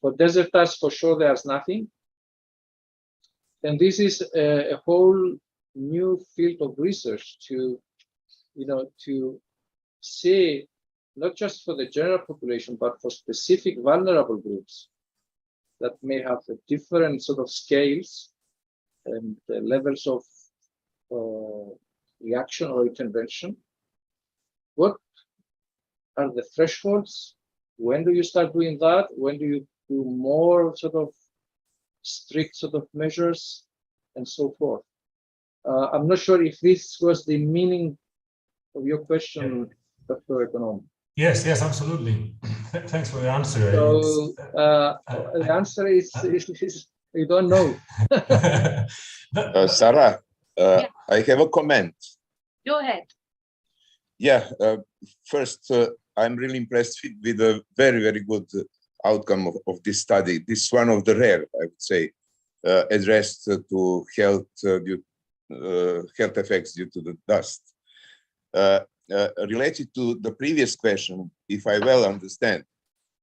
For desert dust, for sure, there's nothing. And this is a whole new field of research to see, not just for the general population, but for specific vulnerable groups that may have a different sort of scales and levels of reaction or intervention. What are the thresholds? When do you start doing that? When do you do more sort of strict sort of measures and so forth? I'm not sure if this was the meaning of your question, Dr. Econom. Yes, absolutely. Thanks for the answer. So the answer is we don't know. Sarah, I have a comment. Go ahead. Yeah, first, I'm really impressed with the very, very good outcome of this study. This is one of the rare, I would say, addressed to health effects due to the dust. Related to the previous question, if I well understand,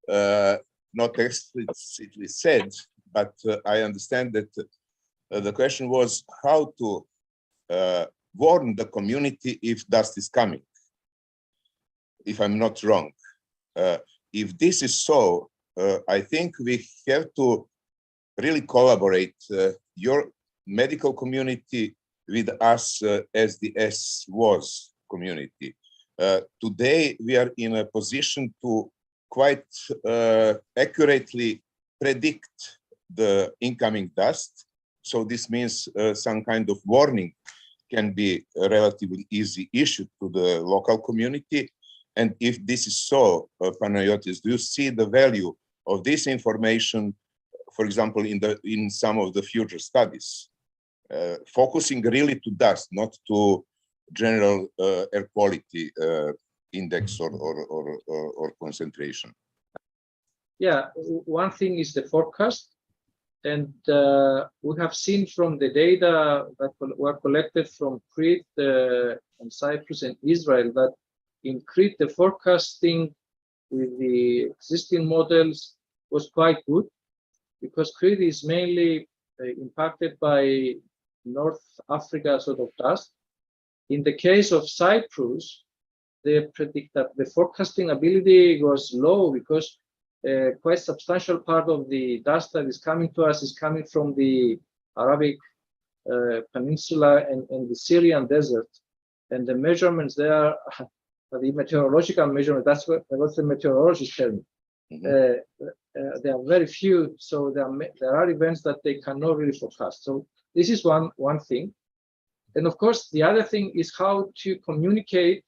not explicitly said, but I understand that the question was how to warn the community if dust is coming, if I'm not wrong. If this is so, I think we have to really collaborate, your medical community with us as the SWAS community. Today, we are in a position to quite accurately predict the incoming dust. So this means some kind of warning can be relatively easy issued to the local community. And if this is so, Panayotis, do you see the value of this information, for example, in some of the future studies, focusing really to dust, not to general air quality index or concentration? Yeah, one thing is the forecast. And we have seen from the data that were collected from Crete and Cyprus and Israel that in Crete, the forecasting with the existing models was quite good because Crete is mainly impacted by North Africa sort of dust. In the case of Cyprus, they predict that the forecasting ability was low because quite substantial part of the dust that is coming to us is coming from the Arabic Peninsula and the Syrian desert. And the measurements there, the meteorological measurement, that's what the meteorologists tell me. There are very few, so there are events that they cannot really forecast. So this is one thing. And of course, the other thing is how to communicate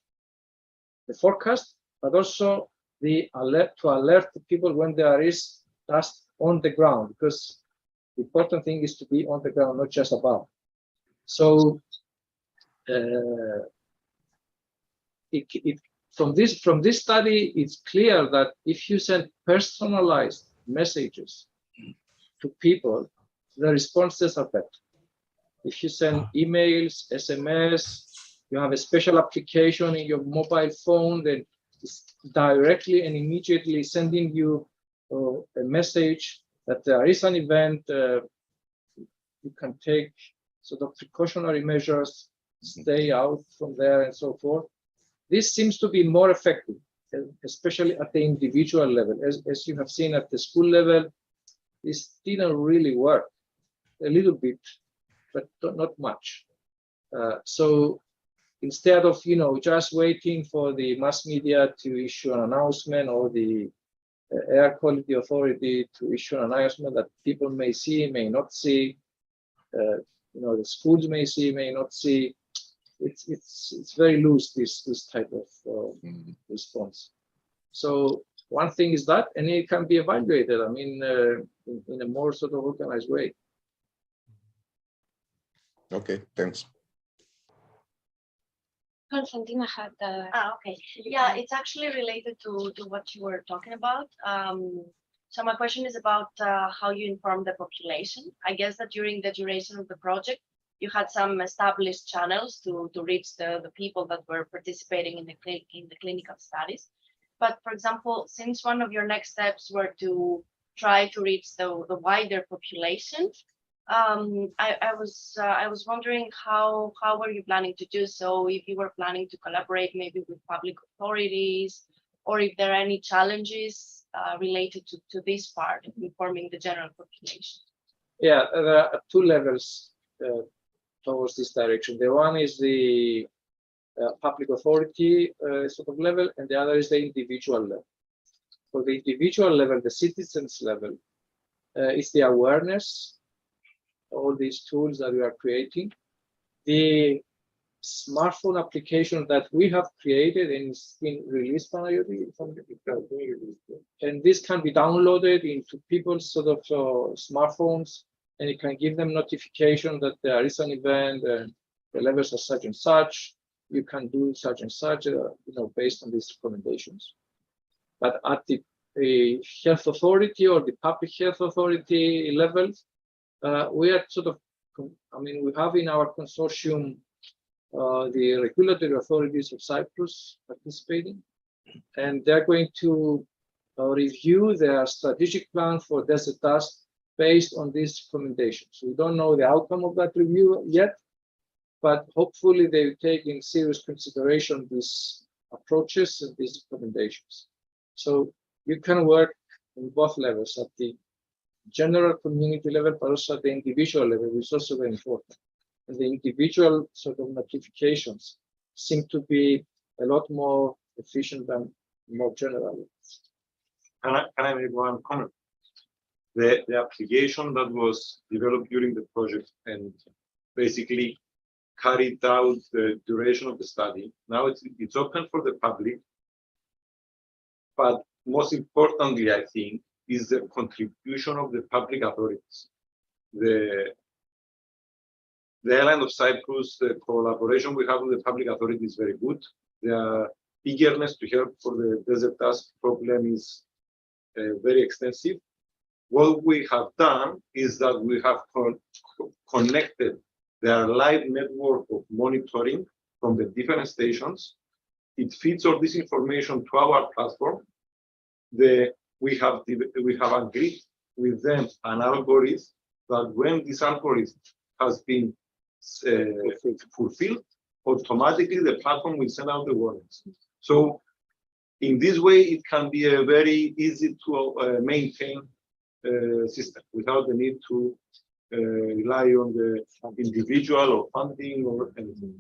the forecast, but also the alert to alert the people when there is dust on the ground, because the important thing is to be on the ground, not just above. So from this study, it's clear that if you send personalized messages to people, the responses are better. If you send emails, SMS, you have a special application in your mobile phone that is directly and immediately sending you a message that there is an event, you can take sort of precautionary measures, stay out from there and so forth. This seems to be more effective, especially at the individual level. As you have seen at the school level, this didn't really work. A little bit, but not much. So instead of just waiting for the mass media to issue an announcement or the air quality authority to issue an announcement that people may see, may not see, the schools may see, may not see, it's very loose, this type of response. So one thing is that, and it can be evaluated, I mean, in a more sort of organized way. Okay, thanks. Constantina had Okay. Yeah, it's actually related to what you were talking about. So my question is about how you inform the population. I guess that during the duration of the project, you had some established channels to reach the people that were participating in the clinical studies. But for example, since one of your next steps were to try to reach the wider population, I was wondering how were you planning to do so? If you were planning to collaborate maybe with public authorities, or if there are any challenges related to this part of informing the general population. Yeah, there are two levels towards this direction. The one is the public authority sort of level, and the other is the individual level. For the individual level, the citizens level, is the awareness, all these tools that we are creating, the smartphone application that we have created and it's been released by IoT, and this can be downloaded into people's sort of smartphones, and it can give them notification that there is an event and the levels are such and such. You can do such and such, based on these recommendations. But at the health authority or the public health authority level, we are sort of, we have in our consortium the regulatory authorities of Cyprus participating, and they're going to review their strategic plan for desert dust based on these recommendations. We don't know the outcome of that review yet, but hopefully they will take in serious consideration these approaches and these recommendations. So you can work on both levels, at the general community level, but also at the individual level, which is also very important. And the individual sort of notifications seem to be a lot more efficient than more general. Can I make one comment? The application that was developed during the project and basically carried out the duration of the study, now it's open for the public, but most importantly, I think, is the contribution of the public authorities. The island of Cyprus, the collaboration we have with the public authorities is very good. Their eagerness to help for the desert dust problem is very extensive. What we have done is that we have connected their live network of monitoring from the different stations. It feeds all this information to our platform. We have agreed with them an algorithm that when this algorithm has been fulfilled, automatically the platform will send out the warnings. So in this way, it can be a very easy to maintain system without the need to rely on the individual or funding or anything.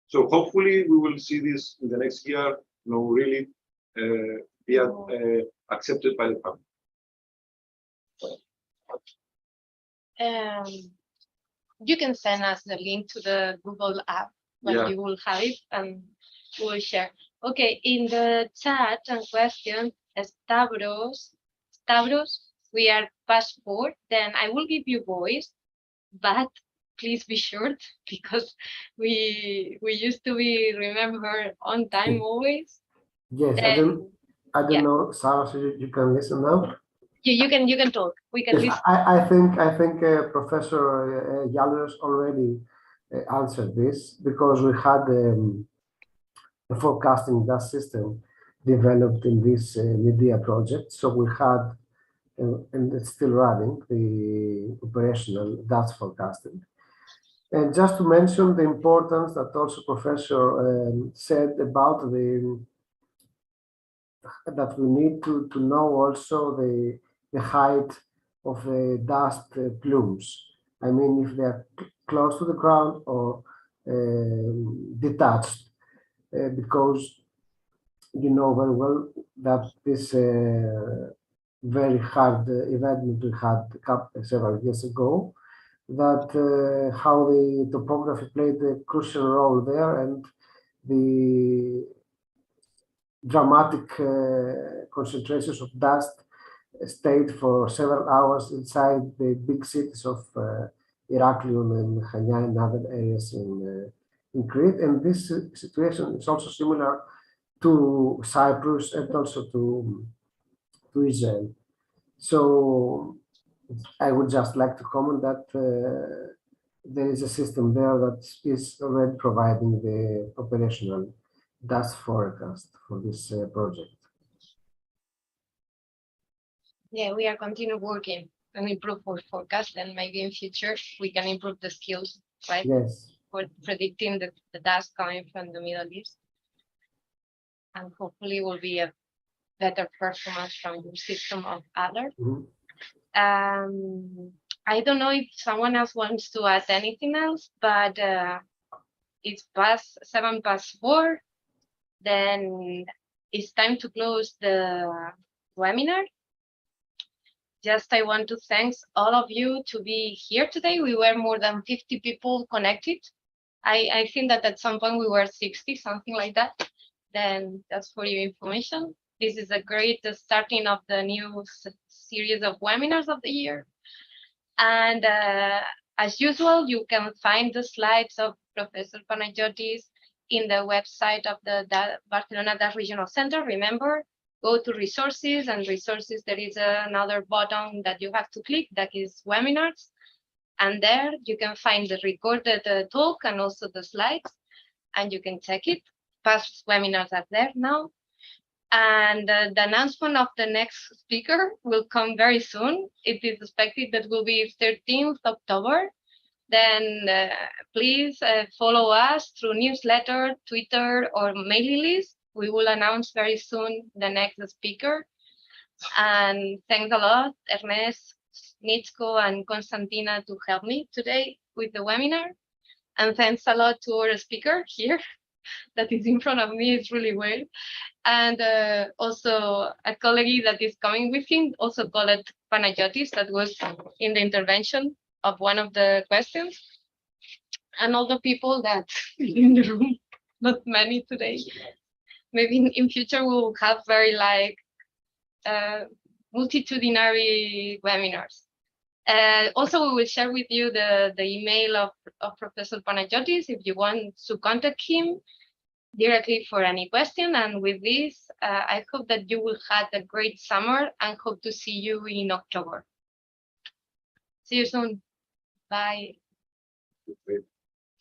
So hopefully we will see this in the next year, really be accepted by the public. You can send us the link to the Google app when Yeah. you will have it, and we will share. Okay, in the chat and question, Stavros, we are past 4, then I will give you voice, but please be short because we used to be, remember, on time always. Yes, Then, I don't know, Sarah, so you can listen now. you can talk. We can Yes, listen. I think Professor Yiallouros already answered this, because we had a forecasting dust system developed in this MEDEA project. So we had, and it's still running, the operational dust forecasting. And just to mention the importance that also Professor said about that we need to know also the height of the dust plumes. I mean, if they're close to the ground or detached, because you know very well that this very hard event we had several years ago, that how the topography played a crucial role there, and the dramatic concentrations of dust stayed for several hours inside the big cities of Heraklion and Chania and other areas in Crete. And this situation is also similar to Cyprus and also to Israel. So I would just like to comment that there is a system there that is already providing the operational dust forecast for this project. Yeah, we are continue working and improve our forecast, and maybe in future we can improve the skills, right? Yes. For predicting the dust coming from the Middle East. And hopefully will be a better performance from your system of alert. I don't know if someone else wants to add anything else, but it's past 4:07. Then it's time to close the webinar. Just I want to thank all of you to be here today. We were more than 50 people connected. I think that at some point we were 60, something like that. Then that's for your information. This is a great starting of the new series of webinars of the year. And as usual, you can find the slides of Professor Panagiotis in the website of the Barcelona Regional Center. Remember, go to resources, and resources, there is another button that you have to click that is webinars. And there you can find the recorded talk and also the slides, and you can check it. Past webinars are there now. And the announcement of the next speaker will come very soon. It is expected that will be 13th October. Then please follow us through newsletter, Twitter, or mailing list. We will announce very soon the next speaker. And thanks a lot, Ernest, Nitsko, and Konstantina to help me today with the webinar. And thanks a lot to our speaker here that is in front of me. It's really weird. And also a colleague that is coming with him, also called Panagiotis, that was in the intervention of one of the questions. And all the people that in the room, not many today. Maybe in future we'll have very like multitudinary webinars. Also, we will share with you the email of Professor Panagiotis if you want to contact him directly for any question. And with this, I hope that you will have a great summer and hope to see you in October. See you soon. Bye.